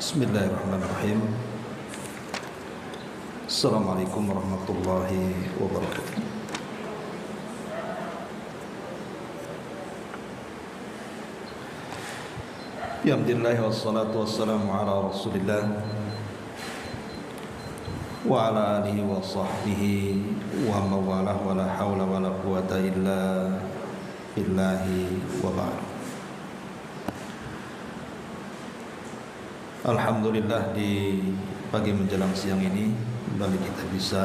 Bismillahirrahmanirrahim. Assalamualaikum warahmatullahi wabarakatuh. Alhamdulillah wassalatu wassalamu ala Rasulillah wa ala alihi wa sahbihi wa mawalah wa la hawla wa la quwata illa billahi wa ba'd. Alhamdulillah, di pagi menjelang siang ini kembali kita bisa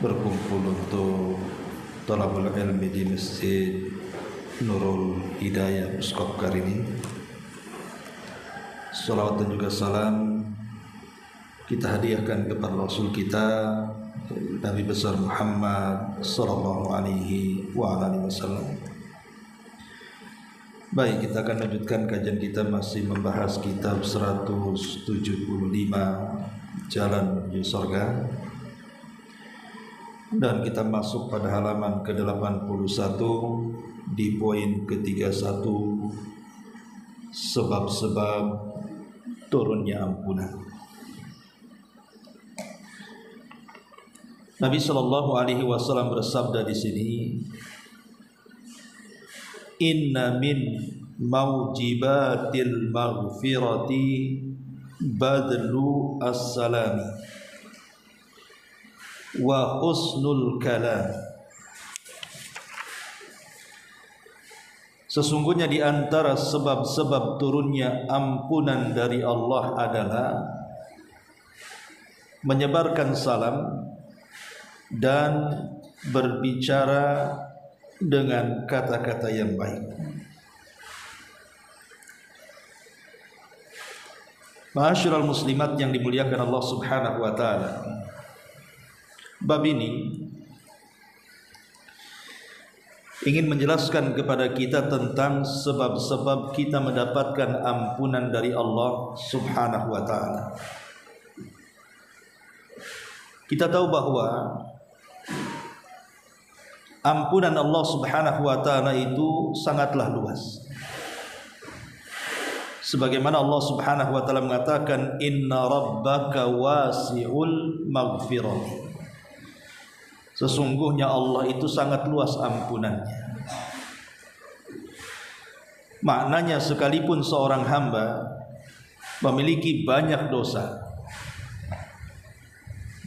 berkumpul untuk thalabul ilmi di Masjid Nurul Hidayah Uskop Karini. Salawat dan juga salam kita hadiahkan kepada Rasul kita Nabi besar Muhammad sallallahu alaihi wa alihi wasallam. Baik, kita akan lanjutkan kajian kita, masih membahas kitab 175 Jalan Menuju Surga, dan kita masuk pada halaman ke-81 di poin ke-31, sebab-sebab turunnya ampunan. Nabi sallallahu alaihi wasallam bersabda di sini, inna min maujibatil maghfirati badlu as-salami wa husnul kalam. Sesungguhnya di antara sebab-sebab turunnya ampunan dari Allah adalah menyebarkan salam dan berbicara dengan kata-kata yang baik. Ma'asyiral muslimat yang dimuliakan Allah Subhanahu wa taala, bab ini ingin menjelaskan kepada kita tentang sebab-sebab kita mendapatkan ampunan dari Allah Subhanahu wa taala. Kita tahu bahwa ampunan Allah Subhanahu wa taala itu sangatlah luas. Sebagaimana Allah Subhanahu wa taala mengatakan, inna rabbaka wasi'ul maghfirah. Sesungguhnya Allah itu sangat luas ampunannya. Maknanya sekalipun seorang hamba memiliki banyak dosa,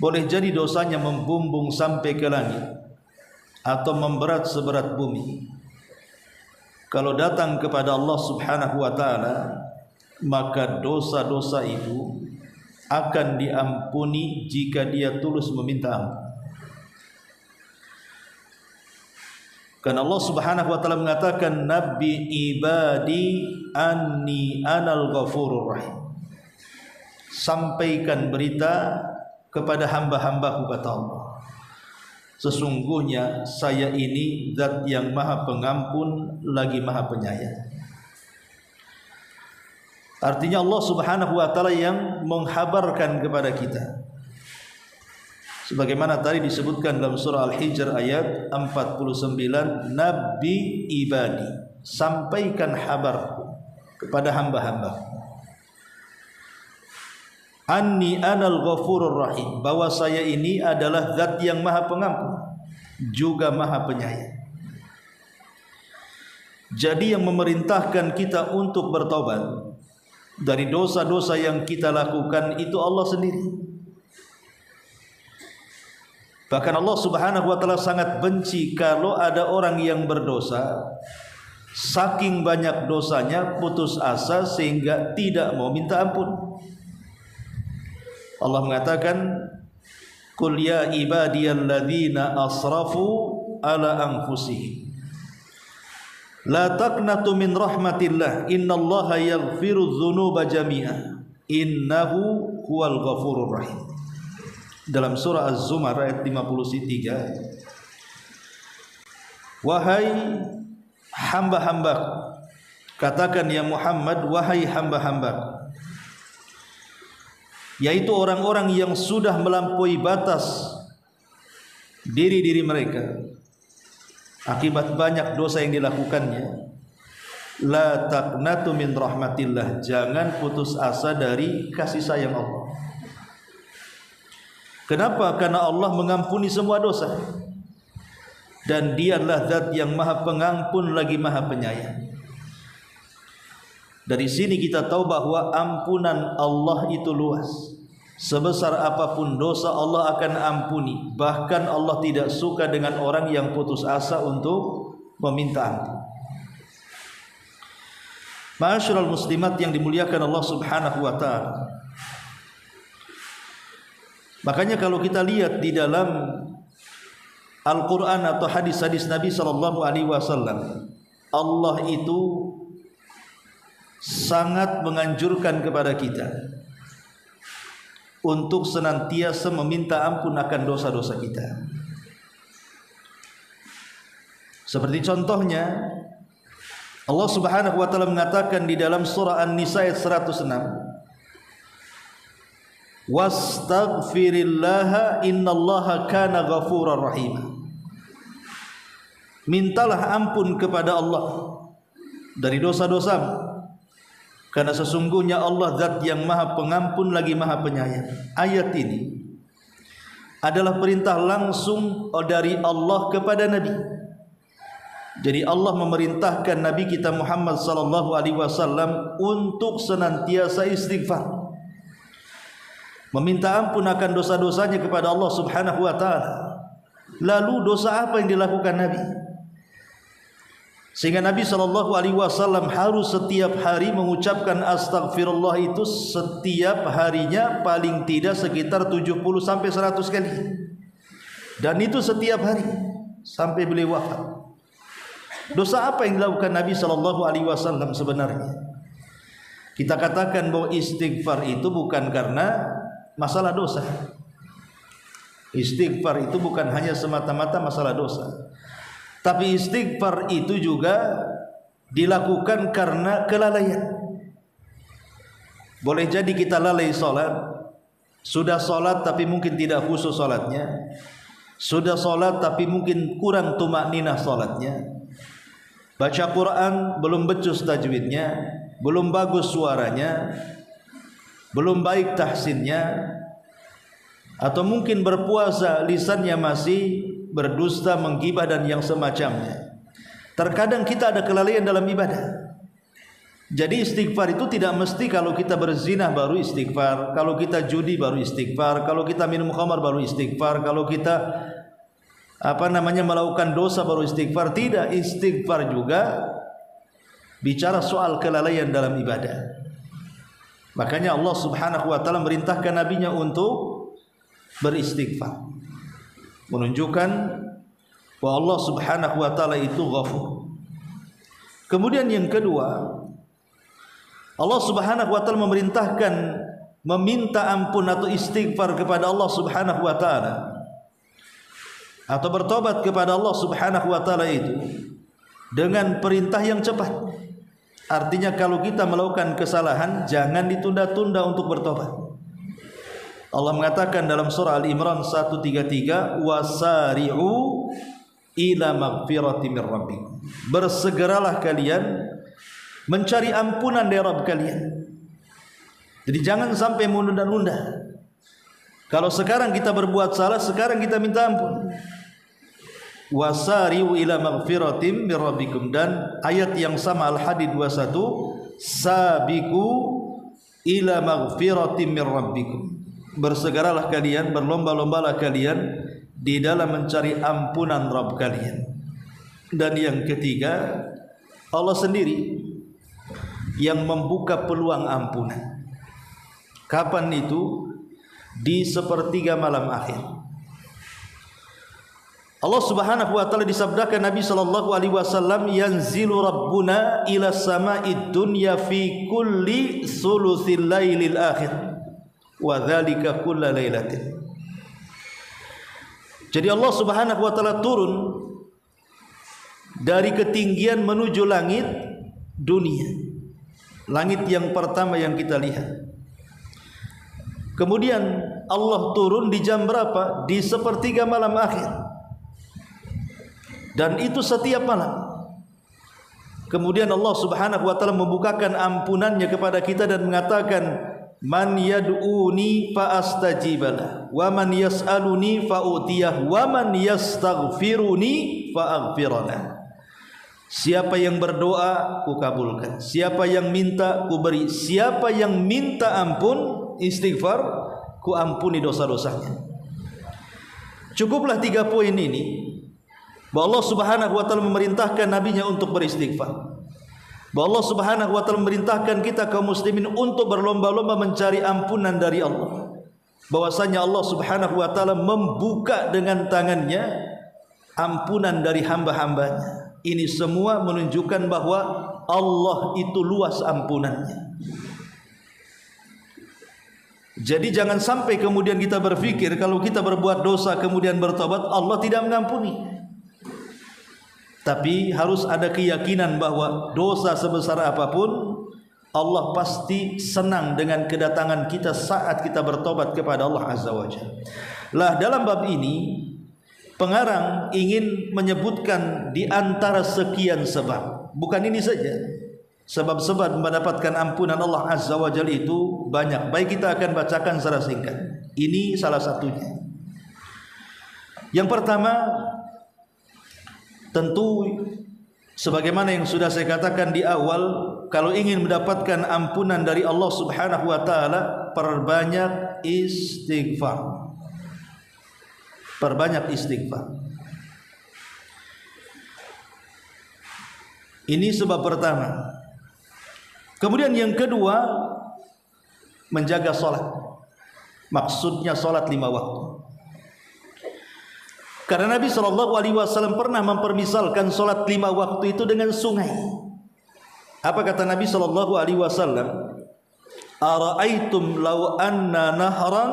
boleh jadi dosanya membumbung sampai ke langit atau memberat seberat bumi, kalau datang kepada Allah Subhanahu wa taala, maka dosa-dosa itu akan diampuni jika dia tulus meminta ampun. Karena Allah Subhanahu wa taala mengatakan, nabbi ibadi anni anal ghafurur rahim. Sampaikan berita kepada hamba-hambaku, kata Allah, sesungguhnya saya ini zat yang maha pengampun lagi maha penyayang. Artinya Allah Subhanahu wa taala yang menghabarkan kepada kita, sebagaimana tadi disebutkan dalam surah Al-Hijr ayat 49, nabbi ibadi, sampaikan habarku kepada hamba-hambaku, anni anal ghafurur rahim, bahwa saya ini adalah zat yang maha pengampun juga maha penyayang. Jadi yang memerintahkan kita untuk bertobat dari dosa-dosa yang kita lakukan itu Allah sendiri. Bahkan Allah Subhanahu wa taala sangat benci kalau ada orang yang berdosa, saking banyak dosanya putus asa sehingga tidak mau minta ampun. Allah mengatakan, qul ya ibadiyalladzina asrafu ala anfusihim la taqnatu min rahmatillah innallaha yaghfiru dzunuba jami'a innahu huwal ghafurur rahim. Dalam surah Az-Zumar ayat 53, wahai hamba-hambaku, katakan ya Muhammad, wahai hamba-hambaku, yaitu orang-orang yang sudah melampaui batas diri-diri mereka akibat banyak dosa yang dilakukannya, La taqnatu min rahmatillah, jangan putus asa dari kasih sayang Allah. Kenapa? Karena Allah mengampuni semua dosa, dan Dia adalah Zat yang Maha Pengampun lagi Maha Penyayang. Dari sini kita tahu bahwa ampunan Allah itu luas. Sebesar apapun dosa Allah akan ampuni. Bahkan Allah tidak suka dengan orang yang putus asa untuk meminta ampun. Ma'asyiral muslimat yang dimuliakan Allah Subhanahu wa taala. Makanya kalau kita lihat di dalam Al-Qur'an atau hadis-hadis Nabi sallallahu alaihi wasallam, Allah itu sangat menganjurkan kepada kita untuk senantiasa meminta ampun akan dosa-dosa kita. Seperti contohnya Allah Subhanahu wa taala mengatakan di dalam surah An-Nisa ayat 106, "Wastaghfirillaha innallaha kana ghafurar rahim." Mintalah ampun kepada Allah dari dosa-dosamu, karena sesungguhnya Allah Zat yang Maha Pengampun lagi Maha Penyayang. Ayat ini adalah perintah langsung dari Allah kepada Nabi. Jadi Allah memerintahkan Nabi kita Muhammad sallallahu alaihi wasallam untuk senantiasa istighfar, meminta ampun akan dosa-dosanya kepada Allah Subhanahu wa taala. Lalu dosa apa yang dilakukan Nabi? Sehingga Nabi sallallahu alaihi wasallam harus setiap hari mengucapkan astagfirullah itu setiap harinya paling tidak sekitar 70 sampai 100 kali. Dan itu setiap hari sampai beliau wafat. Dosa apa yang dilakukan Nabi sallallahu alaihi wasallam sebenarnya? Kita katakan bahwa istighfar itu bukan karena masalah dosa. Istighfar itu bukan hanya semata-mata masalah dosa, tapi istighfar itu juga dilakukan karena kelalaian. Boleh jadi kita lalai salat, sudah salat tapi mungkin tidak khusyuk salatnya, sudah salat tapi mungkin kurang tumakninah salatnya, baca Quran belum becus tajwidnya, belum bagus suaranya, belum baik tahsinnya, atau mungkin berpuasa lisannya masih berdusta, menggibah dan yang semacamnya. Terkadang kita ada kelalaian dalam ibadah. Jadi istighfar itu tidak mesti kalau kita berzina baru istighfar, kalau kita judi baru istighfar, kalau kita minum khamar baru istighfar, kalau kita melakukan dosa baru istighfar. Tidak, istighfar juga bicara soal kelalaian dalam ibadah. Makanya Allah Subhanahu wa taala merintahkan nabinya untuk beristighfar, menunjukkan bahwa Allah Subhanahu wa taala itu Ghafur. Kemudian yang kedua, Allah Subhanahu wa taala memerintahkan meminta ampun atau istighfar kepada Allah Subhanahu wa taala, atau bertobat kepada Allah Subhanahu wa taala itu dengan perintah yang cepat. Artinya kalau kita melakukan kesalahan jangan ditunda-tunda untuk bertobat. Allah mengatakan dalam surah Al-Imran 133, "Wasari'u ila maghfirati mir rabbikum." Bersegeralah kalian mencari ampunan dari Rabb kalian. Jadi jangan sampai menunda-nunda. Kalau sekarang kita berbuat salah, sekarang kita minta ampun. Wasari'u ila maghfiratim mir rabbikum, dan ayat yang sama Al-Hadid 21, sabiqu ila maghfiratim mir rabbikum. Bersegeralah kalian, berlomba-lombalah kalian di dalam mencari ampunan Rabb kalian. Dan yang ketiga, Allah sendiri yang membuka peluang ampunan. Kapan itu? Di sepertiga malam akhir. Allah Subhanahu wa taala disabdakan Nabi sallallahu alaihi wasallam, "Yanzilu rabbuna ila sama'id dunya fi kulli thulutsil lailil akhir wa dzalika kulla lailatin." Jadi Allah Subhanahu wa taala turun dari ketinggian menuju langit dunia, langit yang pertama yang kita lihat. Kemudian Allah turun di jam berapa? Di sepertiga malam akhir. Dan itu setiap malam. Kemudian Allah Subhanahu wa taala membukakan ampunannya kepada kita dan mengatakan, man yad'uni fa astajibalah wa man yas'aluni fa utiyah wa man yastaghfiruni fa aghfiralah. Siapa yang berdoa ku kabulkan, siapa yang minta ku beri, siapa yang minta ampun istighfar ku ampuni dosa-dosanya. Cukuplah 3 poin ini bahwa Allah Subhanahu wa taala memerintahkan nabinya untuk beristighfar. Bahwa Allah Subhanahu wa taala memerintahkan kita kaum muslimin untuk berlomba-lomba mencari ampunan dari Allah. Bahwasanya Allah Subhanahu wa taala membuka dengan tangannya ampunan dari hamba-hambanya. Ini semua menunjukkan bahwa Allah itu luas ampunannya. Jadi jangan sampai kemudian kita berpikir kalau kita berbuat dosa kemudian bertobat Allah tidak mengampuni. Tapi harus ada keyakinan bahwa dosa sebesar apapun Allah pasti senang dengan kedatangan kita saat kita bertobat kepada Allah Azza wa Jalla. Lah dalam bab ini pengarang ingin menyebutkan di antara sekian sebab. Bukan ini saja. Sebab-sebab mendapatkan ampunan Allah Azza wa Jalla itu banyak. Baik, kita akan bacakan secara singkat. Ini salah satunya. Yang pertama, tentu sebagaimana yang sudah saya katakan di awal, kalau ingin mendapatkan ampunan dari Allah Subhanahu wa taala, perbanyak istighfar. Perbanyak istighfar. Ini sebab pertama. Kemudian yang kedua, menjaga sholat. Maksudnya sholat 5 waktu. Karena Nabi SAW pernah mempermisalkan sholat 5 waktu itu dengan sungai. Apa kata Nabi SAW? Ara'aitum law anna nahran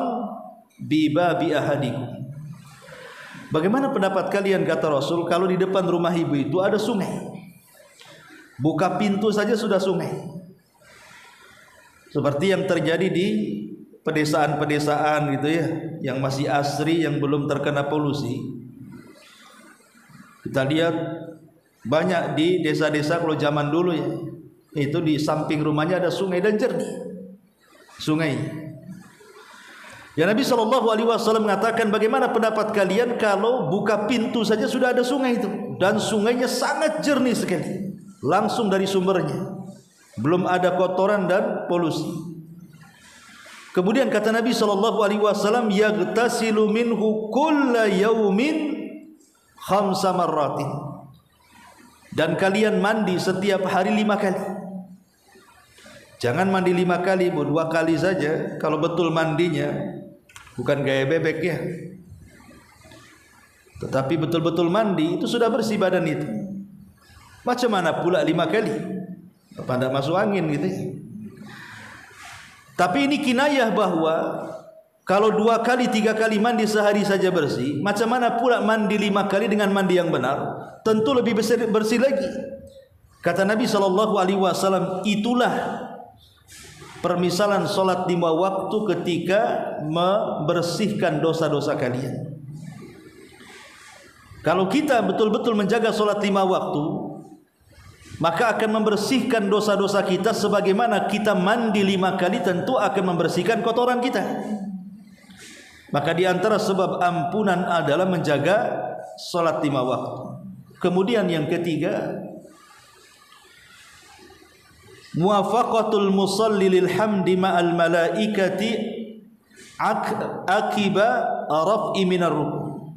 bi babi ahadikum. Bagaimana pendapat kalian, kata Rasul, kalau di depan rumah ibu itu ada sungai? Buka pintu saja sudah sungai. Seperti yang terjadi di pedesaan-pedesaan gitu ya, yang masih asri, yang belum terkena polusi. Kita lihat banyak di desa-desa kalau zaman dulu ya, itu di samping rumahnya ada sungai dan jernih. Sungai. Ya Nabi SAW mengatakan, bagaimana pendapat kalian kalau buka pintu saja sudah ada sungai itu, dan sungainya sangat jernih sekali, langsung dari sumbernya, belum ada kotoran dan polusi. Kemudian kata Nabi SAW, yaghtasilu minhu kulla yaumin 5 marratin, dan kalian mandi setiap hari 5 kali. Jangan mandi 5 kali, 2 kali saja kalau betul mandinya, bukan gaya bebek ya, tetapi betul-betul mandi itu sudah bersih badan itu. Macam mana pula 5 kali? Pada masuk angin gitu ya. Tapi ini kinayah bahwa kalau 2 kali 3 kali mandi sehari saja bersih, macam mana pula mandi 5 kali dengan mandi yang benar? Tentu lebih bersih lagi. Kata Nabi SAW, itulah permisalan solat 5 waktu ketika membersihkan dosa-dosa kalian. Kalau kita betul-betul menjaga solat 5 waktu, maka akan membersihkan dosa-dosa kita sebagaimana kita mandi 5 kali tentu akan membersihkan kotoran kita. Maka di antara sebab ampunan adalah menjaga salat 5 waktu. Kemudian yang ketiga, muwafaqatul musalli lil hamdi ma'al malaikati akiba raf'i minar ruku'.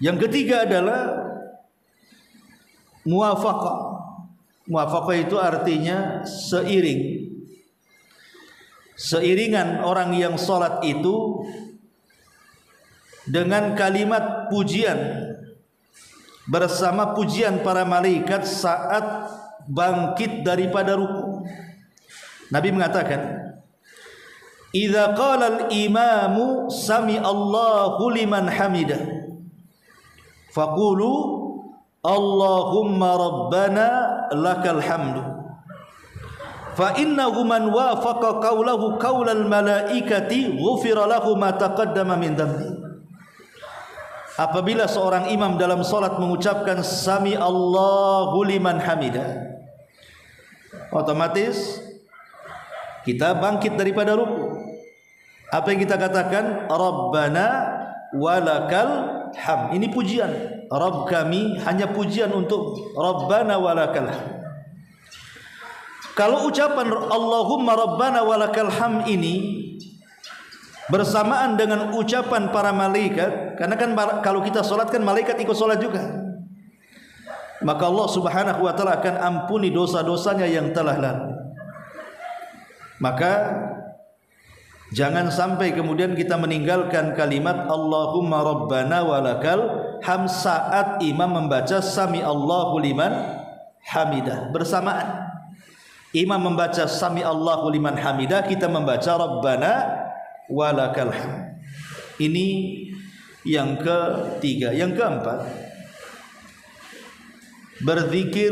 Yang ketiga adalah muwafaqah. Muwafaqah itu artinya seiringan orang yang sholat itu dengan kalimat pujian bersama pujian para malaikat saat bangkit daripada ruku. Nabi mengatakan, idza qala al-imamu sami Allahu liman hamidah faqulu Allahumma rabbana lakal hamdu, fa innahu man wafaqa qawlahu qawlal malaikati ghufira lahu ma taqaddama min dhanbi. apabila seorang imam dalam salat mengucapkan sami Allahu liman hamidah, otomatis kita bangkit daripada ruku. Apa yang kita katakan? Rabbana walakal ham. Ini pujian. Rabb kami, hanya pujian untuk Rabbana walakal ham. Kalau ucapan Allahumma Rabbana walakal ham ini bersamaan dengan ucapan para malaikat, karena kan kalau kita solat kan malaikat ikut solat juga, maka Allah Subhanahu wa ta'ala akan ampuni dosa-dosanya yang telah lalu. Maka jangan sampai kemudian kita meninggalkan kalimat Allahumma Rabbana walakal ham saat imam membaca sami Allahu liman hamidah. Bersamaan imam membaca sami Allahu liman hamidah, kita membaca Rabbana walakal ham. Ini yang ketiga. Yang keempat, berzikir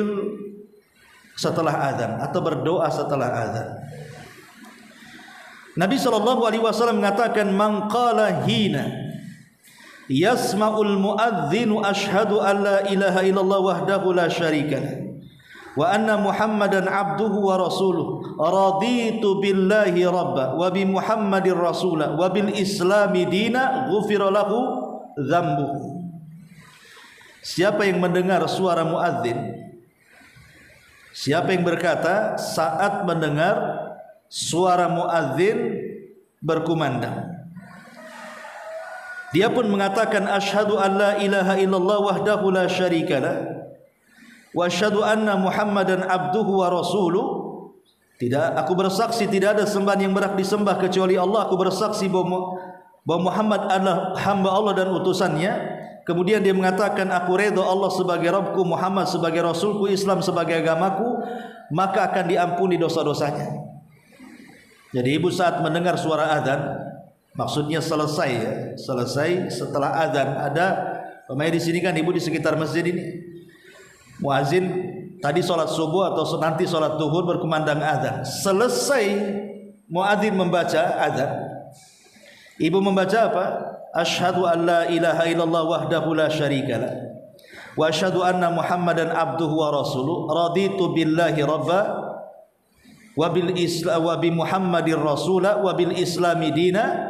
setelah azan atau berdoa setelah azan. Nabi SAW mengatakan, man qala hina yasma'ul muadzinu asyhadu an la ilaha illallah wahdahu la syarika lah wa anna Muhammadan abduhu wa rasuluh raditu billahi rabba wa bi Muhammadir rasula wa bil islami dina ghufira lahu dzambuhu. Siapa yang mendengar suara muadzin, siapa yang berkata saat mendengar suara muadzin berkumandang, dia pun mengatakan asyhadu an la ilaha illallah wahdahu la syarikalah wa asyhadu anna Muhammadan abduhu wa rasuluh. Tidak, aku bersaksi tidak ada sembahan yang berhak disembah kecuali Allah. Aku bersaksi bahwa Muhammad adalah hamba Allah dan utusannya. Kemudian dia mengatakan, aku redha Allah sebagai Rabbku, Muhammad sebagai Rasulku, Islam sebagai agamaku, maka akan diampuni dosa-dosanya. Jadi ibu saat mendengar suara azan, maksudnya selesai ya, selesai setelah azan. Ada pemain di sini kan ibu di sekitar masjid ini, muazin tadi sholat subuh atau nanti sholat duhur berkumandang azan. Selesai muazin membaca azan, ibu membaca apa? Asyhadu an la ilaha illallah wahdahu la syarikalah wa asyhadu anna Muhammadan abduhu wa rasuluh raditu billahi rabba wa bil islam wa bi Muhammadir rasula wa bil islami dina.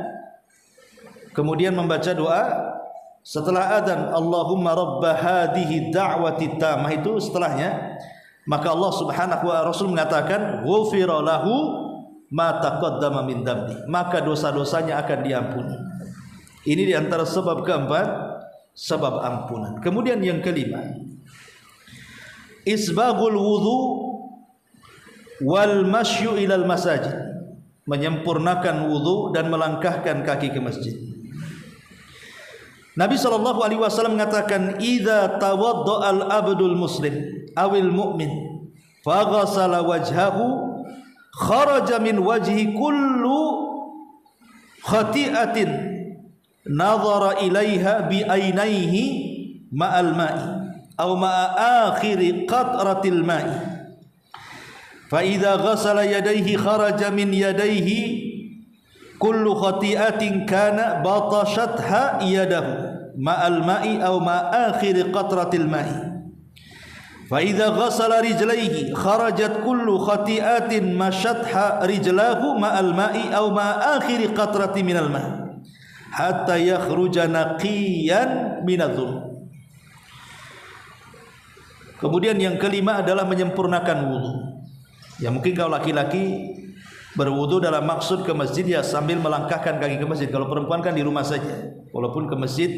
Kemudian membaca doa setelah adzan, Allahumma rabba hadhihi da'wati tammah, itu setelahnya maka Allah Subhanahu wa Rasul mengatakan ghufira lahu ma taqaddama min dambi, maka dosa-dosanya akan diampuni. Ini di antara sebab keempat, sebab ampunan. Kemudian yang kelima, isbaghul wudu wal masyu ilal masajid, menyempurnakan wudu dan melangkahkan kaki ke masjid. Nabi SAW mengatakan, idza tawadda al abdul muslim awil mu'min faghasala wajhahu kharaja min wajhi kullu khati'atin nazara ilaiha bi ainaihi ma'al ma'i aw ma'a akhiri qatratil ma'i fa idza ghasala yadayhi kharaja min yadayhi kullu khati'atin kana batashatha yadahu ma'al ma'i aw ma'a akhiri qatratil ma'i fa idza ghasala rijlaihi kharajat kullu khati'atin mashatha rijlahu ma'al ma'i aw ma'a akhiri qatrati minal ma'i hatta yakhruja naqiyan minadh-dhunub. Kemudian yang kelima adalah menyempurnakan wudu. Ya mungkin kalau laki-laki berwudu dalam maksud ke masjid ya sambil melangkahkan kaki ke masjid. Kalau perempuan kan di rumah saja. Walaupun ke masjid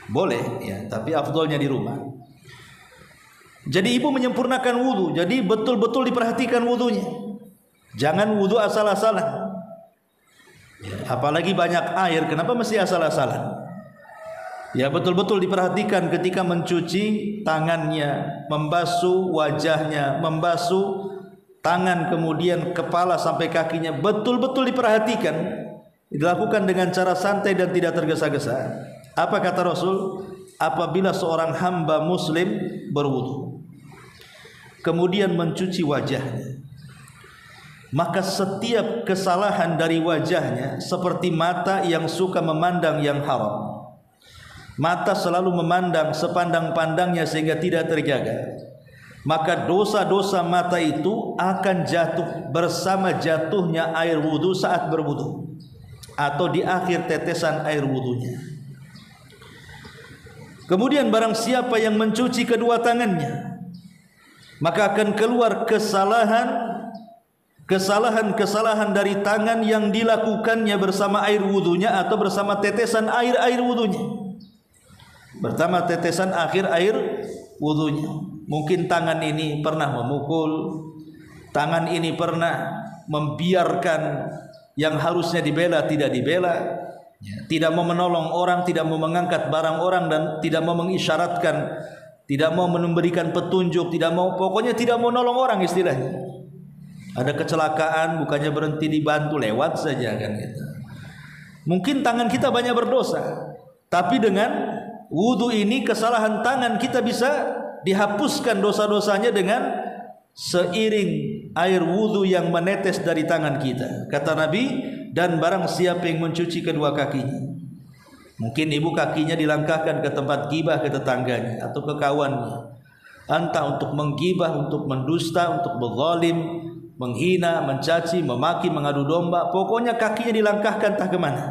boleh ya, tapi afdolnya di rumah. Jadi ibu menyempurnakan wudu. Jadi betul-betul diperhatikan wudunya. Jangan wudu asal-asalan. Ya, apalagi banyak air, kenapa mesti asal-asalan? Ya betul-betul diperhatikan ketika mencuci tangannya, membasuh wajahnya, membasuh tangan kemudian kepala sampai kakinya, betul-betul diperhatikan, dilakukan dengan cara santai dan tidak tergesa-gesa. Apa kata Rasul? Apabila seorang hamba muslim berwudu kemudian mencuci wajahnya, maka setiap kesalahan dari wajahnya seperti mata yang suka memandang yang haram, mata selalu memandang sepandang-pandangnya sehingga tidak terjaga, maka dosa-dosa mata itu akan jatuh bersama jatuhnya air wudu saat berwudu atau di akhir tetesan air wudunya. Kemudian barang siapa yang mencuci kedua tangannya, maka akan keluar kesalahan dari tangan yang dilakukannya bersama air wudunya atau bersama tetesan air wudunya. Pertama tetesan akhir air wudunya. Mungkin tangan ini pernah memukul, tangan ini pernah membiarkan yang harusnya dibela tidak dibela, tidak mau menolong orang, tidak mau mengangkat barang orang, dan tidak mau mengisyaratkan, tidak mau memberikan petunjuk, pokoknya tidak mau nolong orang istilahnya. Ada kecelakaan, bukannya berhenti dibantu, lewat saja kan gitu. Mungkin tangan kita banyak berdosa, tapi dengan wudu ini kesalahan tangan kita bisa dihapuskan dosa-dosanya dengan seiring air wudu yang menetes dari tangan kita. Kata Nabi, dan barang siapa yang mencuci kedua kakinya. Mungkin ibu kakinya dilangkahkan ke tempat gibah ke tetangganya atau ke kawannya, entah untuk menggibah, untuk mendusta, untuk berzalim, menghina, mencaci, memaki, mengadu domba, pokoknya kakinya dilangkahkan entah kemana,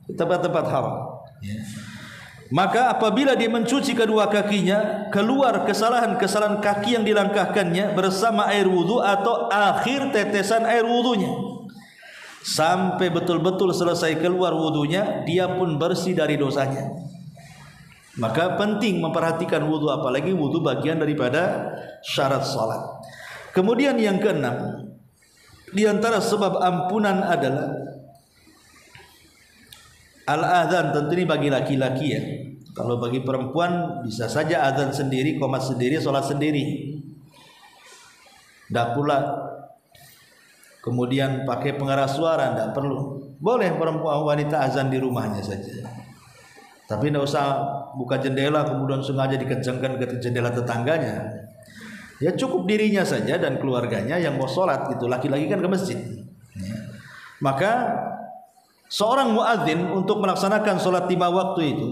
ke tempat-tempat haram. Maka apabila dia mencuci kedua kakinya, keluar kesalahan-kesalahan kaki yang dilangkahkannya bersama air wudu atau akhir tetesan air wudunya, sampai betul-betul selesai keluar wudunya, dia pun bersih dari dosanya. Maka penting memperhatikan wudu, apalagi wudu bagian daripada syarat salat. Kemudian yang keenam, di antara sebab ampunan adalah al-adzan. Tentu ini bagi laki-laki ya. Kalau bagi perempuan bisa saja adzan sendiri, qomat sendiri, salat sendiri. Tidak pula kemudian pakai pengeras suara, tidak perlu. Boleh perempuan wanita azan di rumahnya saja, tapi tidak usah buka jendela kemudian sengaja dikencangkan ke jendela tetangganya. Ya cukup dirinya saja dan keluarganya yang mau sholat gitu. Laki-laki kan ke masjid. Maka seorang muadzin untuk melaksanakan sholat 5 waktu itu,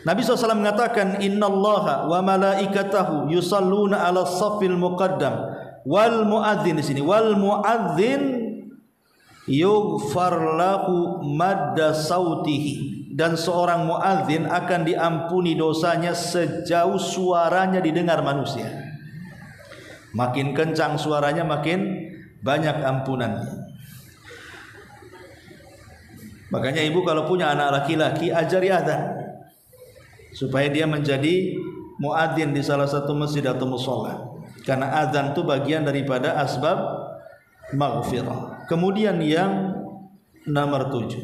Nabi SAW mengatakan, innallaha wa malaikatahu yusalluna ala saffil muqaddam wal muadzin. Di sini wal muadzin yughfar lahu madda sautihi, dan seorang muadzin akan diampuni dosanya sejauh suaranya didengar manusia. Makin kencang suaranya makin banyak ampunannya. Makanya ibu kalau punya anak laki-laki, ajari adzan supaya dia menjadi muadzin di salah satu masjid atau mushola, karena adzan itu bagian daripada asbab maghfirah. Kemudian yang nomor 7,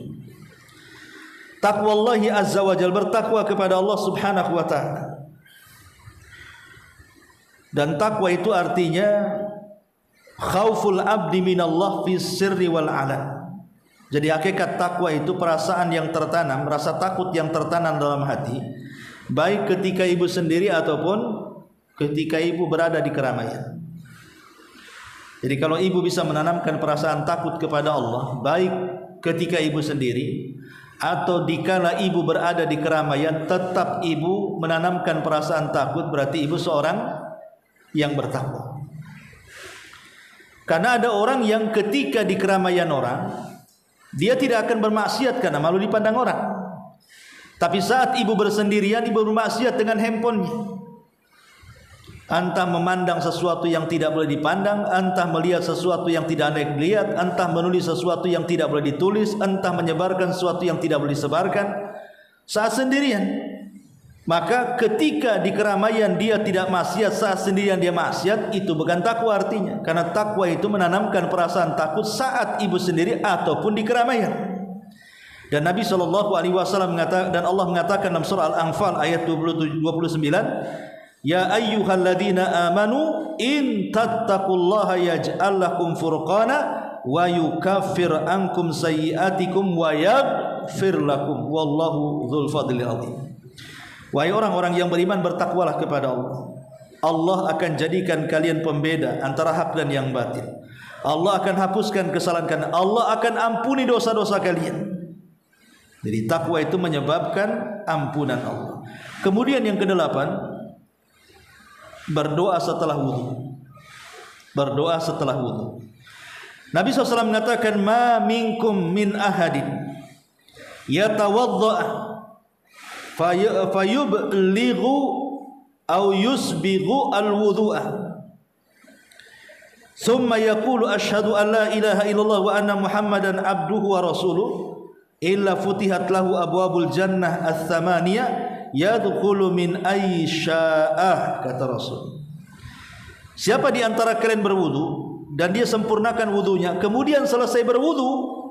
taqwallahi azza wa jalla, bertakwa kepada Allah subhanahu wa ta'ala. Dan takwa itu artinya khauful abdi minallah fi sirri wal alan. Jadi hakikat takwa itu perasaan yang tertanam, rasa takut yang tertanam dalam hati, baik ketika ibu sendiri ataupun ketika ibu berada di keramaian. Jadi kalau ibu bisa menanamkan perasaan takut kepada Allah, baik ketika ibu sendiri atau dikala ibu berada di keramaian, tetap ibu menanamkan perasaan takut, berarti ibu seorang yang bertakwa. Karena ada orang yang ketika di keramaian orang, dia tidak akan bermaksiat karena malu dipandang orang. Tapi saat ibu bersendirian, ibu bermaksiat dengan handphonenya. Entah memandang sesuatu yang tidak boleh dipandang, entah melihat sesuatu yang tidak boleh dilihat, entah menulis sesuatu yang tidak boleh ditulis, entah menyebarkan sesuatu yang tidak boleh disebarkan saat sendirian. Maka ketika di keramaian dia tidak maksiat, saat sendirian dia maksiat, itu bukan takwa artinya. Karena takwa itu menanamkan perasaan takut saat ibu sendiri ataupun di keramaian. Dan Nabi SAW mengatakan, dan Allah mengatakan dalam surah Al-Anfal ayat 29, ya ayyuhalladzina amanu in tattaqullaha yaj'al lakum furqana wa yukaffir ankum sayyi'atikum wa yaghfir lakum wallahu dzul fadlil adzim. Wahai orang-orang yang beriman, bertakwalah kepada Allah. Allah akan jadikan kalian pembeda antara hak dan yang batil. Allah akan hapuskan kesalahan kalian. Allah akan ampuni dosa-dosa kalian. Jadi takwa itu menyebabkan ampunan Allah. Kemudian yang kedelapan, berdoa setelah wudu. Berdoa setelah wudu. Nabi SAW mengatakan, ma minkum min ahadin yatawadda fayublighu aw yusbighu al-wudu'a thumma yaqulu asyhadu an la ilaha illallah wa anna muhammadan abduhu wa rasuluh illa futihat lahu abwabul jannah ats-tsamaniyah yadkhulu min ayyi sya'ah, kata Rasul. Siapa di antara kalian berwudu dan dia sempurnakan wudunya, kemudian selesai berwudu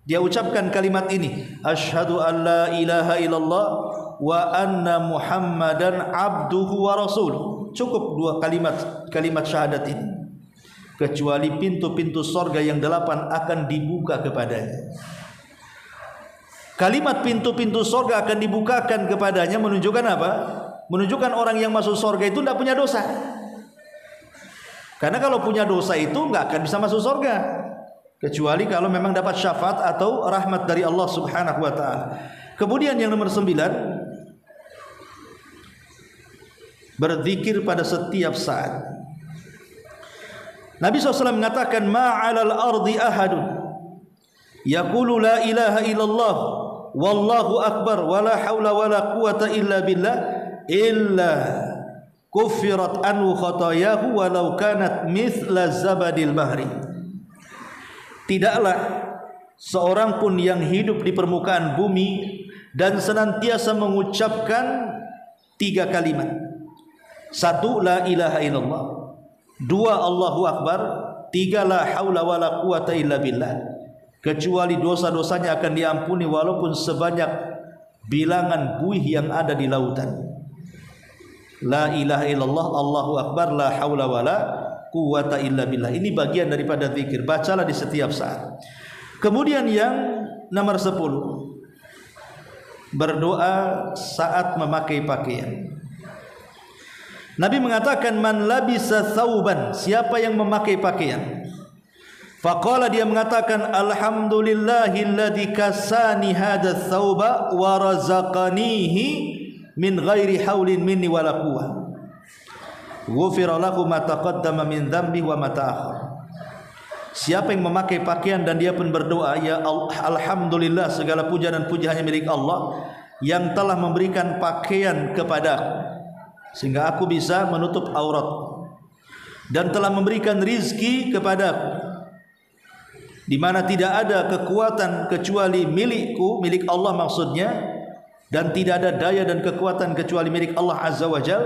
dia ucapkan kalimat ini, asyhadu an la ilaha illallah wa anna muhammadan abduhu wa rasuluh. Cukup dua kalimat syahadat ini, kecuali pintu-pintu sorga yang 8 akan dibuka kepadanya. Kalimat pintu-pintu sorga akan dibukakan kepadanya menunjukkan apa? Menunjukkan orang yang masuk sorga itu tidak punya dosa. Karena kalau punya dosa itu nggak akan bisa masuk sorga, kecuali kalau memang dapat syafaat atau rahmat dari Allah Subhanahu wa ta'ala. Kemudian yang nomor 9, berzikir pada setiap saat. Nabi SAW mengatakan, ma'alal ardi ahadun yaqulu la ilaha illallah wallahu akbar wala hawla wala quwata illa billah illa kuffirat anhu khatayahu walau kanat mithla zabadil bahri. Tidaklah seorang pun yang hidup di permukaan bumi dan senantiasa mengucapkan 3 kalimat. 1, la ilaha illallah. 2, Allahu akbar. 3, la haula wala quwata illa billah. Kecuali dosa-dosanya akan diampuni walaupun sebanyak bilangan buih yang ada di lautan. La ilaha illallah, Allahu akbar, la haula wala quwata illa billah. Ini bagian daripada zikir. Bacalah di setiap saat. Kemudian yang nomor 10, berdoa saat memakai pakaian. Nabi mengatakan, man labisa thawban, siapa yang memakai pakaian. Faqala, dia mengatakan, alhamdulillahilladzi kasani hadha thawba wa razaqanihi min ghairi haulin minni wala quwwah. Ghufira lahu ma taqaddama min dzambi wa ma ta'akhkhar. Siapa yang memakai pakaian dan dia pun berdoa, ya alhamdulillah, segala puja dan puji hanya milik Allah yang telah memberikan pakaian kepadaku sehingga aku bisa menutup aurat, dan telah memberikan rizki kepadaku di mana tidak ada kekuatan kecuali milikku, milik Allah maksudnya, dan tidak ada daya dan kekuatan kecuali milik Allah Azza wa Jal,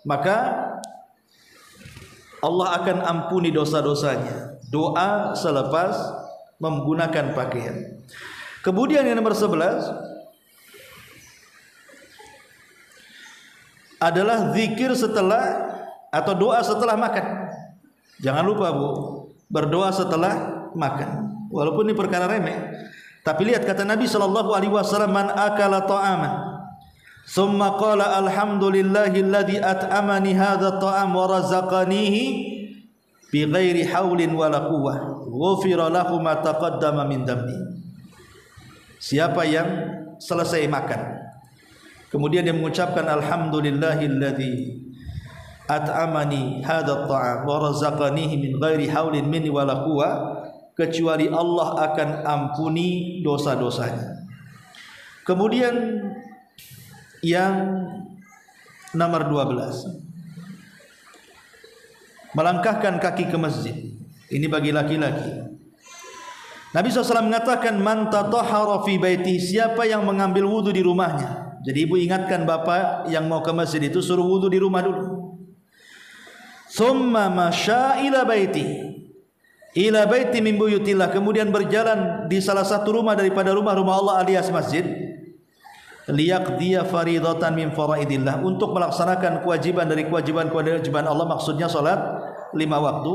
maka Allah akan ampuni dosa-dosanya. Doa selepas menggunakan pakaian. Kemudian yang nomor 11 adalah zikir setelah atau doa setelah makan. Jangan lupa Bu, berdoa setelah makan. Walaupun ini perkara remeh, tapi lihat kata Nabi SAW, man akala ta'aman thumma qala alhamdulillahilladzi at'amani hadha ta'am wa razaqanihi bi ghairi haulin wala quwwah ghufira lahu ma taqaddama min dhanbi. Siapa yang selesai makan kemudian dia mengucapkan alhamdulillahilladzi at'amani hadha ta'am wa razaqanihi min ghairi haulin minni wala quwwah, kecuali Allah akan ampuni dosa-dosanya. Kemudian yang nomor 12, melangkahkan kaki ke masjid. Ini bagi laki-laki. Nabi SAW mengatakan, man tatahhara fi baiti, siapa yang mengambil wudu di rumahnya. Jadi ibu ingatkan bapak yang mau ke masjid itu suruh wudu di rumah dulu. Thumma masya ila baiti min buyutillah, kemudian berjalan di salah satu rumah daripada rumah-rumah Allah alias masjid, liyaqdiya faridatan min faraidillah, untuk melaksanakan kewajiban dari kewajiban Allah, maksudnya salat 5 waktu.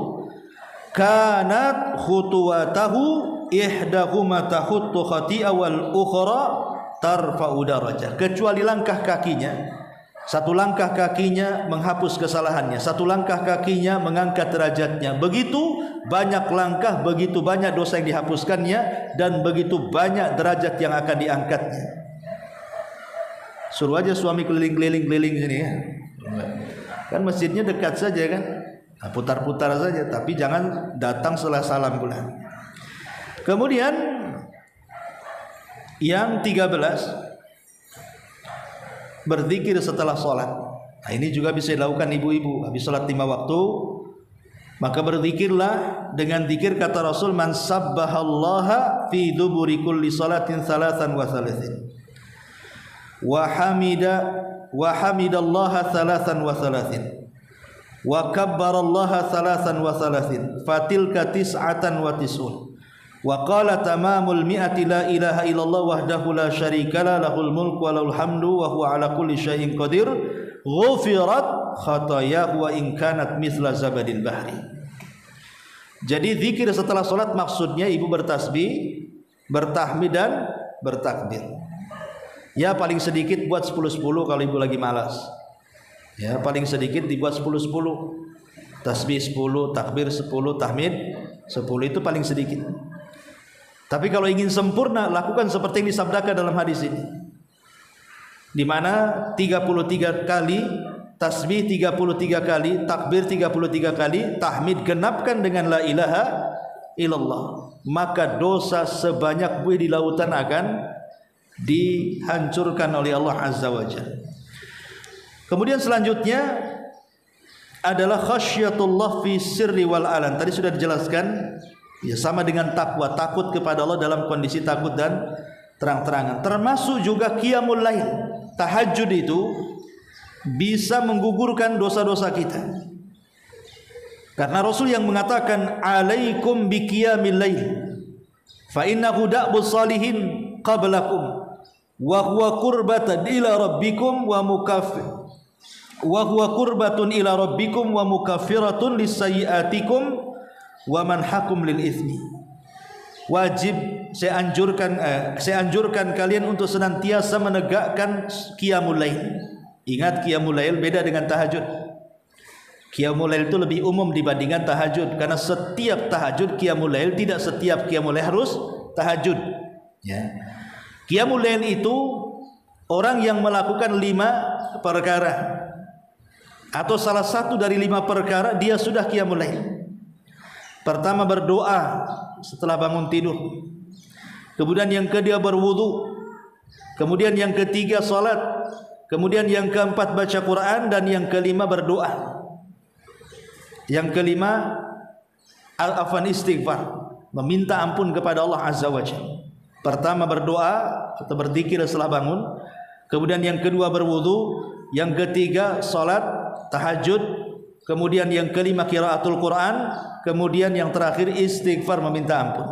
Kanat khutuwatahu ihdahuma tahuttu khati'a wal ukhra tarfa'u darajah, kecuali langkah kakinya, satu langkah kakinya menghapus kesalahannya, satu langkah kakinya mengangkat derajatnya. Begitu banyak langkah, begitu banyak dosa yang dihapuskannya, dan begitu banyak derajat yang akan diangkatnya. Suruh aja suami keliling-keliling sini ya. Kan masjidnya dekat saja kan. Nah, putar-putar saja, tapi jangan datang setelah salam pula. Kemudian yang 13, berzikir setelah sholat. Nah, ini juga bisa dilakukan ibu-ibu. Habis sholat 5 waktu, maka berzikirlah dengan zikir kata Rasul, man sabbahallaha fi duburi kulli salatin thalathan wa thalathin wa hamidallaha thalathan wa thalathin wa kabbarallaha thalathan wa thalathin fatilka tis'atan wa tis'un wa qala tamamul mi'ati la ilaha illallah wahdahu la syarika lahul mulku wa lahul hamdu wa huwa ala kulli syai'in qadir ghufirat khatayahu wa in kanat mithla zabadil bahri. Jadi zikir setelah salat maksudnya ibu bertasbih, bertahmid dan bertakbir. Ya paling sedikit buat 10-10 kalau ibu lagi malas. Ya paling sedikit dibuat 10-10. Tasbih 10, takbir 10, tahmid 10, itu paling sedikit. Tapi kalau ingin sempurna, lakukan seperti yang disabdakan dalam hadis ini, di mana 33 kali tasbih, 33 kali takbir, 33 kali tahmid, genapkan dengan la ilaha illallah, maka dosa sebanyak buih di lautan akan dihancurkan oleh Allah Azza wa Jalla. Kemudian selanjutnya adalah khasyatullah fi sirri wal alan. Tadi sudah dijelaskan, ya sama dengan takwa, takut kepada Allah dalam kondisi takut dan terang-terangan. Termasuk juga qiyamul lail, tahajud itu bisa menggugurkan dosa-dosa kita. Karena Rasul yang mengatakan alaikum biqiyamil lail fa innahu da'bus salihin qablakum wa huwa qurbatun ila rabbikum wa mukaffir wa huwa qurbatun ila rabbikum wa mukaffiratun lisayyiatikum wa manhakum lil itsmi. Wajib saya anjurkan kalian untuk senantiasa menegakkan qiyamul lail. Ingat, qiyamul lail beda dengan tahajud. Qiyamul lail itu lebih umum dibandingkan tahajud, karena setiap tahajud qiyamul lail, tidak setiap qiyamul lail harus tahajud. Ya. Qiyamul lail itu orang yang melakukan 5 perkara atau salah satu dari 5 perkara, dia sudah qiyamul lail. Pertama, berdoa setelah bangun tidur. Kemudian yang kedua, berwudu. Kemudian yang ketiga, salat. Kemudian yang keempat, baca Quran. Dan yang kelima, berdoa. Yang kelima, istighfar, meminta ampun kepada Allah Azza wa Jalla. Pertama, berdoa atau berzikir setelah bangun. Kemudian yang kedua, berwudu. Yang ketiga, salat, tahajud. Kemudian yang kelima, qiraatul Quran. Kemudian yang terakhir, istighfar, meminta ampun.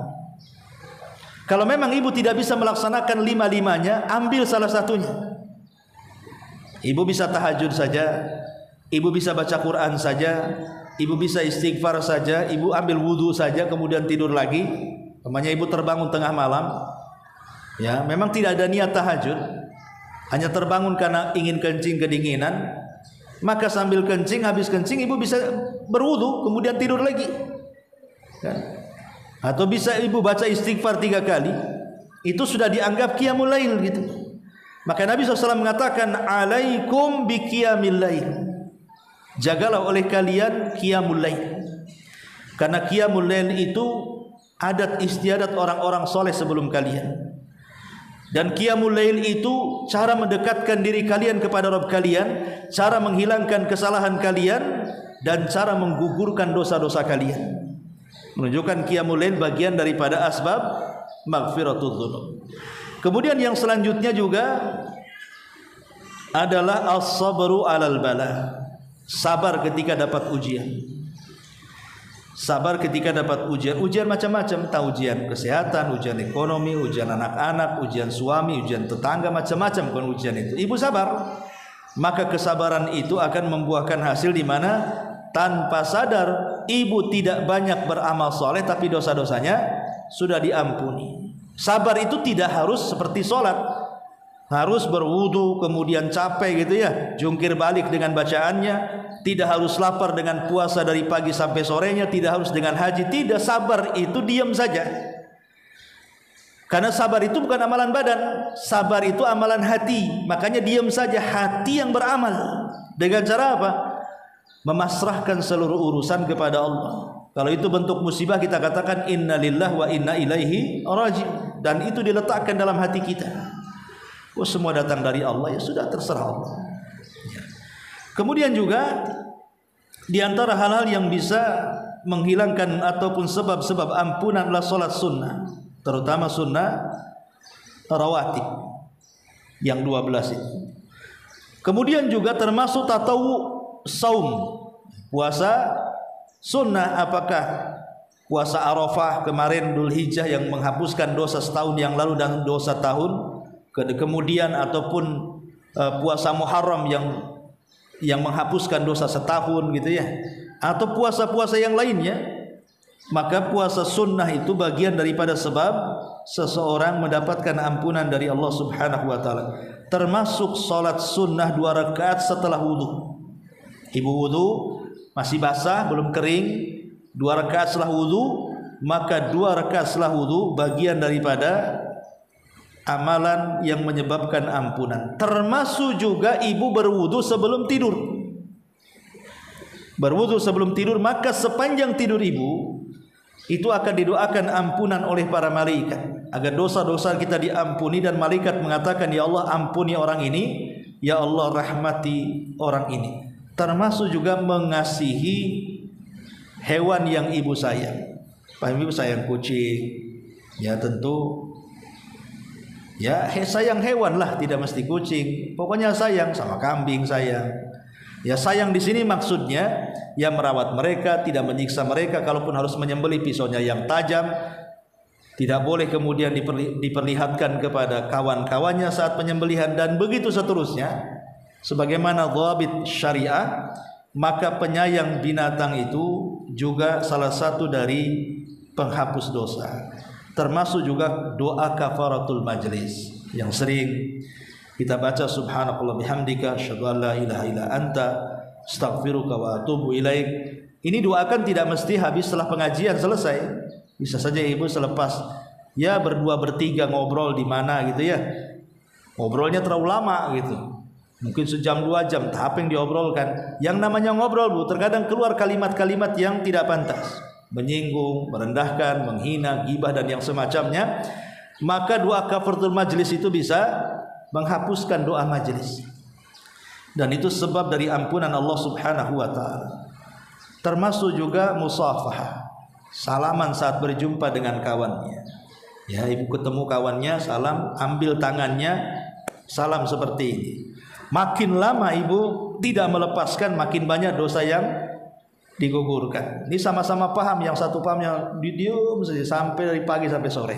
Kalau memang ibu tidak bisa melaksanakan 5-5-nya, ambil salah satunya. Ibu bisa tahajud saja, ibu bisa baca Quran saja, ibu bisa istighfar saja, ibu ambil wudu saja, kemudian tidur lagi. Namanya ibu terbangun tengah malam, ya memang tidak ada niat tahajud, hanya terbangun karena ingin kencing kedinginan, maka sambil kencing, habis kencing ibu bisa berwudu, kemudian tidur lagi. Ya. Atau bisa ibu baca istighfar 3 kali, itu sudah dianggap qiyamul lail gitu. Maka Nabi SAW mengatakan alaikum biqiyamil lail, jagalah oleh kalian qiyamul lail. Karena qiyamul lail itu adat istiadat orang-orang soleh sebelum kalian. Dan qiyamul lail itu cara mendekatkan diri kalian kepada Rabb kalian, cara menghilangkan kesalahan kalian, dan cara menggugurkan dosa-dosa kalian. Menunjukkan qiyamul lail bagian daripada asbab maghfiratul dzunub. Kemudian yang selanjutnya juga adalah as-sabru 'alal bala, sabar ketika dapat ujian. Sabar ketika dapat ujian. Ujian macam-macam, entah ujian kesehatan, ujian ekonomi, ujian anak-anak, ujian suami, ujian tetangga, macam-macam kan ujian itu. Ibu sabar, maka kesabaran itu akan membuahkan hasil di mana tanpa sadar ibu tidak banyak beramal soleh, tapi dosa-dosanya sudah diampuni. Sabar itu tidak harus seperti sholat, harus berwudu kemudian capek gitu ya, jungkir balik dengan bacaannya. Tidak harus lapar dengan puasa dari pagi sampai sorenya, tidak harus dengan haji, tidak. Sabar itu diam saja. Karena sabar itu bukan amalan badan, sabar itu amalan hati. Makanya diam saja, hati yang beramal. Dengan cara apa? Memasrahkan seluruh urusan kepada Allah. Kalau itu bentuk musibah, kita katakan inna lillahi wa inna ilaihi raji'un, dan itu diletakkan dalam hati kita. Oh, semua datang dari Allah, ya sudah, terserah Allah. Kemudian juga di antara hal-hal yang bisa menghilangkan ataupun sebab-sebab ampunan adalah salat sunnah, terutama sunnah rawatib yang 12 itu. Kemudian juga termasuk tatawu saum, puasa sunnah. Apakah puasa Arafah kemarin, Dzulhijjah, yang menghapuskan dosa setahun yang lalu dan dosa tahun kemudian, ataupun puasa Muharram yang menghapuskan dosa setahun gitu ya, atau puasa-puasa yang lainnya. Maka puasa sunnah itu bagian daripada sebab seseorang mendapatkan ampunan dari Allah Subhanahu wa taala. Termasuk salat sunnah 2 rakaat setelah wudu. Ibu wudu masih basah, belum kering, 2 rakaat setelah wudu, maka 2 rakaat setelah wudu bagian daripada amalan yang menyebabkan ampunan. Termasuk juga ibu berwudu sebelum tidur. Berwudu sebelum tidur, maka sepanjang tidur ibu itu akan didoakan ampunan oleh para malaikat agar dosa-dosa kita diampuni, dan malaikat mengatakan, ya Allah ampuni orang ini, ya Allah rahmati orang ini. Termasuk juga mengasihi hewan yang ibu sayang. Paham ibu sayang kucing, ya tentu ya sayang hewan lah, tidak mesti kucing. Pokoknya sayang sama kambing sayang. Ya sayang di sini maksudnya ya merawat mereka, tidak menyiksa mereka. Kalaupun harus menyembelih, pisaunya yang tajam, tidak boleh kemudian diperlihatkan kepada kawan-kawannya saat penyembelihan, dan begitu seterusnya. Sebagaimana dhabit syariah, maka penyayang binatang itu juga salah satu dari penghapus dosa. Termasuk juga doa kafaratul majlis yang sering kita baca, subhanakallah bihamdika asyhadu an la ilaha illa anta astaghfiruka wa atubu ilaik. Ini doakan tidak mesti habis setelah pengajian selesai. Bisa saja ibu selepas ya berdua bertiga ngobrol di mana gitu ya. Ngobrolnya terlalu lama gitu. Mungkin sejam 2 jam, apa yang diobrolkan? Yang namanya ngobrol Bu, terkadang keluar kalimat-kalimat yang tidak pantas, menyinggung, merendahkan, menghina, ghibah dan yang semacamnya. Maka doa kafaratul majlis itu bisa menghapuskan doa majlis, dan itu sebab dari ampunan Allah Subhanahu wa taala. Termasuk juga musafahah, salaman saat berjumpa dengan kawannya. Ya, ibu ketemu kawannya, salam, ambil tangannya, salam seperti ini. Makin lama ibu tidak melepaskan, makin banyak dosa yang digugurkan. Ini sama-sama paham, yang satu paham, yang diam saja sampai dari pagi sampai sore.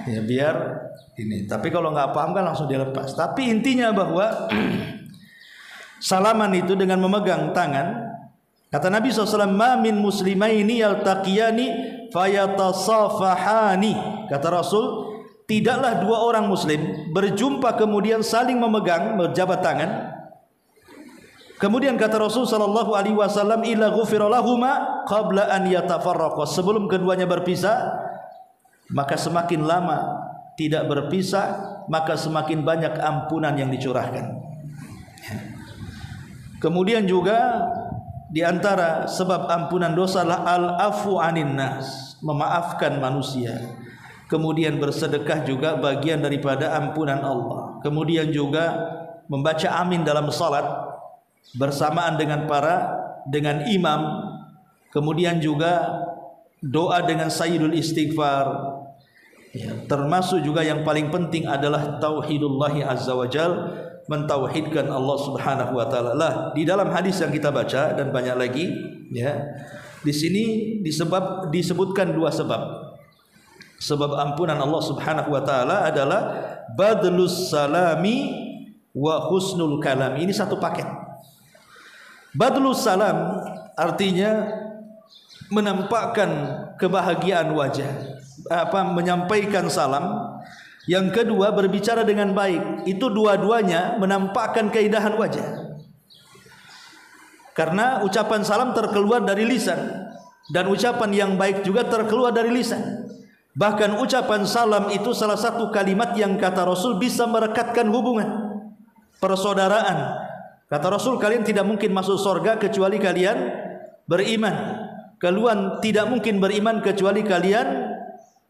Ya biar ini. Tapi kalau nggak paham kan langsung dilepas. Tapi intinya bahwa salaman itu dengan memegang tangan. Kata Nabi SAW, ma min muslimaini yaltaqiyani fayatasafahani. Kata Rasul, tidaklah 2 orang muslim berjumpa kemudian saling memegang, berjabat tangan. Kemudian kata Rasul sallallahu alaihi wasallam, illa ghufira lahuma qabla an yatafarraqa. Sebelum keduanya berpisah, maka semakin lama tidak berpisah, maka semakin banyak ampunan yang dicurahkan. Kemudian juga di antara sebab ampunan dosa adalah al-afu anin nas, memaafkan manusia. Kemudian bersedekah juga bagian daripada ampunan Allah. Kemudian juga membaca amin dalam salat bersamaan dengan imam. Kemudian juga doa dengan sayyidul istighfar. Ya, termasuk juga yang paling penting adalah tauhidullahi azza wajal, mentauhidkan Allah Subhanahu wa taala. Lah, di dalam hadis yang kita baca dan banyak lagi ya. Di sini disebutkan 2 sebab. Sebab ampunan Allah Subhanahu wa taala adalah badlus salami wa husnul kalam. Ini satu paket. Badlus salam artinya menampakkan kebahagiaan wajah, menyampaikan salam. Yang kedua, berbicara dengan baik. Itu dua-duanya menampakkan keindahan wajah. Karena ucapan salam terkeluar dari lisan, dan ucapan yang baik juga terkeluar dari lisan. Bahkan ucapan salam itu salah satu kalimat yang kata Rasul bisa merekatkan hubungan persaudaraan. Kata Rasul, kalian tidak mungkin masuk surga kecuali kalian beriman. Kalian tidak mungkin beriman kecuali kalian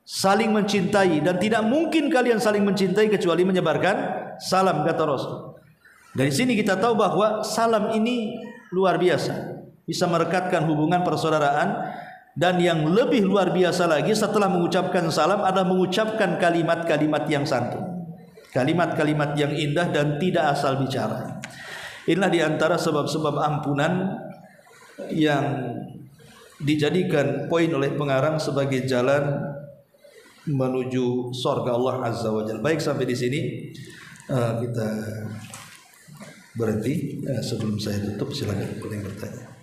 saling mencintai, dan tidak mungkin kalian saling mencintai kecuali menyebarkan salam, kata Rasul. Dari sini kita tahu bahwa salam ini luar biasa, bisa merekatkan hubungan persaudaraan. Dan yang lebih luar biasa lagi setelah mengucapkan salam adalah mengucapkan kalimat-kalimat yang santun, kalimat-kalimat yang indah dan tidak asal bicara. Inilah diantara sebab-sebab ampunan yang dijadikan poin oleh pengarang sebagai jalan menuju surga Allah Azza wa Jalla. Baik, sampai di sini kita berhenti. Sebelum saya tutup, silakan kalau yang bertanya.